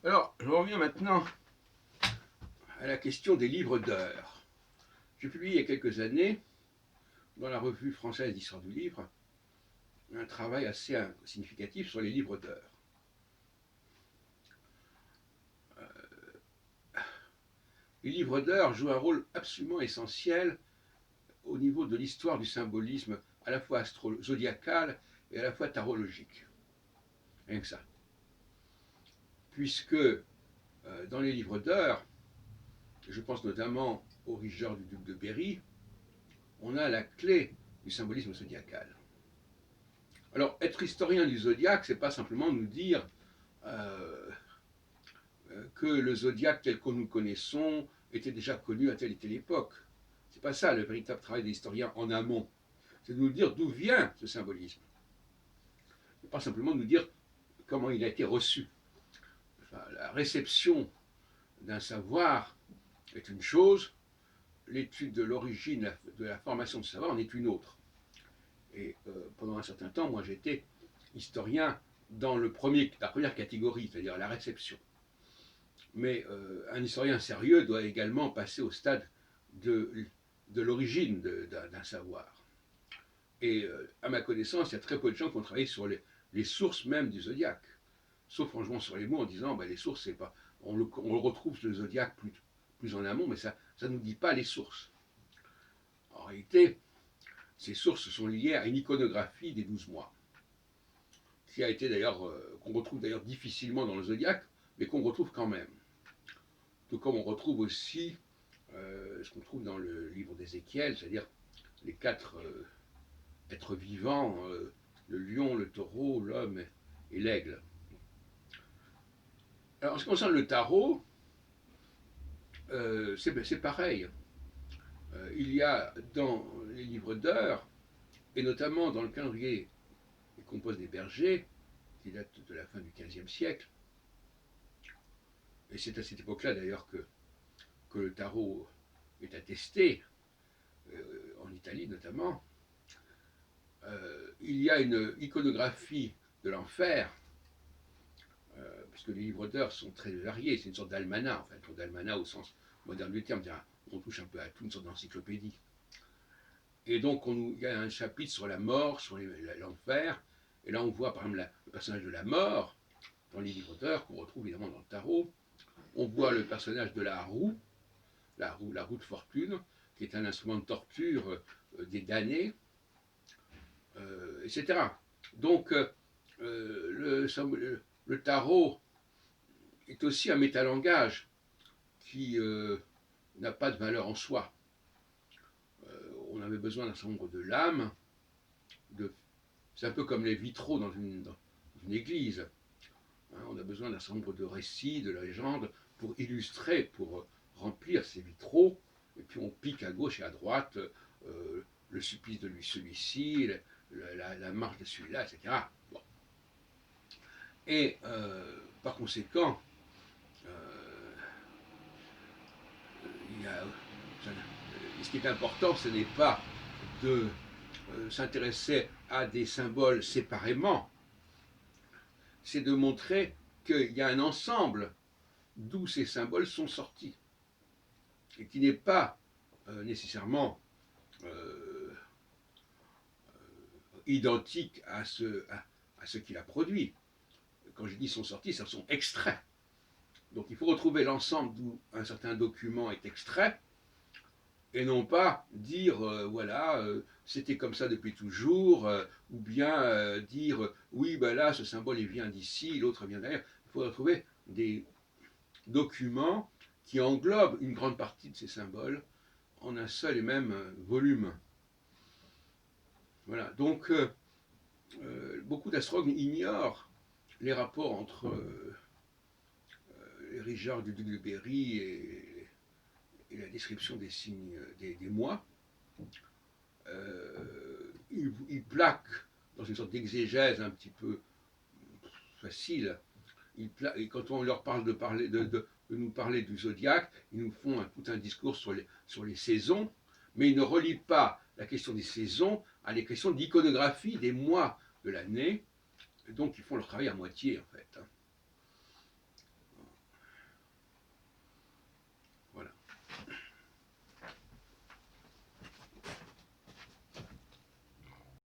Alors, je reviens maintenant à la question des livres d'heures. J'ai publié il y a quelques années, dans la revue française d'histoire du livre, un travail assez significatif sur les livres d'heures. Les livres d'heures jouent un rôle absolument essentiel au niveau de l'histoire du symbolisme, à la fois zodiacal et à la fois tarologique. Rien que ça. Puisque dans les livres d'heures, je pense notamment au Régent du duc de Berry, on a la clé du symbolisme zodiacal. Alors, être historien du zodiaque, c'est pas simplement nous dire que le zodiaque tel que nous le connaissons était déjà connu à telle et telle époque. C'est pas ça le véritable travail des historiens en amont. C'est de nous dire d'où vient ce symbolisme. C'est pas simplement de nous dire comment il a été reçu. Enfin, la réception d'un savoir est une chose, l'étude de l'origine, de la formation de savoir en est une autre. Et pendant un certain temps, moi j'étais historien dans la première catégorie, c'est-à-dire la réception. Mais un historien sérieux doit également passer au stade de l'origine d'un savoir. Et à ma connaissance, il y a très peu de gens qui ont travaillé sur les sources même du zodiaque. Sauf franchement sur les mots en disant les sources, c'est pas. On le retrouve le zodiaque plus en amont, mais ça ne nous dit pas les sources. En réalité, ces sources sont liées à une iconographie des 12 mois, qui a été d'ailleurs, qu'on retrouve d'ailleurs difficilement dans le zodiaque, mais qu'on retrouve quand même. Tout comme on retrouve aussi ce qu'on trouve dans le livre d'Ézéchiel, c'est-à-dire les 4 êtres vivants, le lion, le taureau, l'homme et l'aigle. Alors, en ce qui concerne le tarot, c'est pareil. Il y a dans les livres d'heures, et notamment dans le calendrier des compos des bergers, qui date de la fin du XVe siècle, et c'est à cette époque-là d'ailleurs que le tarot est attesté, en Italie notamment, il y a une iconographie de l'enfer, puisque les livres d'heures sont très variés, c'est une sorte d'almanach, en fait, d'almanach au sens moderne du terme, on touche un peu à tout, une sorte d'encyclopédie. Et donc il y a un chapitre sur la mort, sur l'enfer, et là on voit par exemple le personnage de la mort dans les livres d'heures, qu'on retrouve évidemment dans le tarot. On voit le personnage de la roue de fortune, qui est un instrument de torture des damnés, etc. Donc le tarot est aussi un métalangage qui n'a pas de valeur en soi. On avait besoin d'un certain nombre de lames. C'est un peu comme les vitraux dans une église. On a besoin d'un certain nombre de récits, de légendes, pour illustrer, pour remplir ces vitraux. Et puis on pique à gauche et à droite le supplice de celui-ci, la marche de celui-là, etc. Bon. Et par conséquent, ce qui est important, ce n'est pas de s'intéresser à des symboles séparément, c'est de montrer qu'il y a un ensemble d'où ces symboles sont sortis, et qui n'est pas nécessairement identique à ce qu'il a produit. Quand je dis sont sortis, ce sont extraits. Donc il faut retrouver l'ensemble d'où un certain document est extrait, et non pas dire voilà c'était comme ça depuis toujours, ou bien dire oui ben là ce symbole il vient d'ici, l'autre vient d'ailleurs. Il faut retrouver des documents qui englobent une grande partie de ces symboles en un seul et même volume. Voilà, donc beaucoup d'astrologues ignorent les rapports entre les Richard du duc de Berry et la description des signes des mois. Ils plaquent dans une sorte d'exégèse un petit peu facile. Et quand on leur parle de nous parler du zodiaque, ils nous font tout un discours sur les saisons, mais ils ne relient pas la question des saisons à les questions d'iconographie des mois de l'année. Donc ils font leur travail à moitié en fait.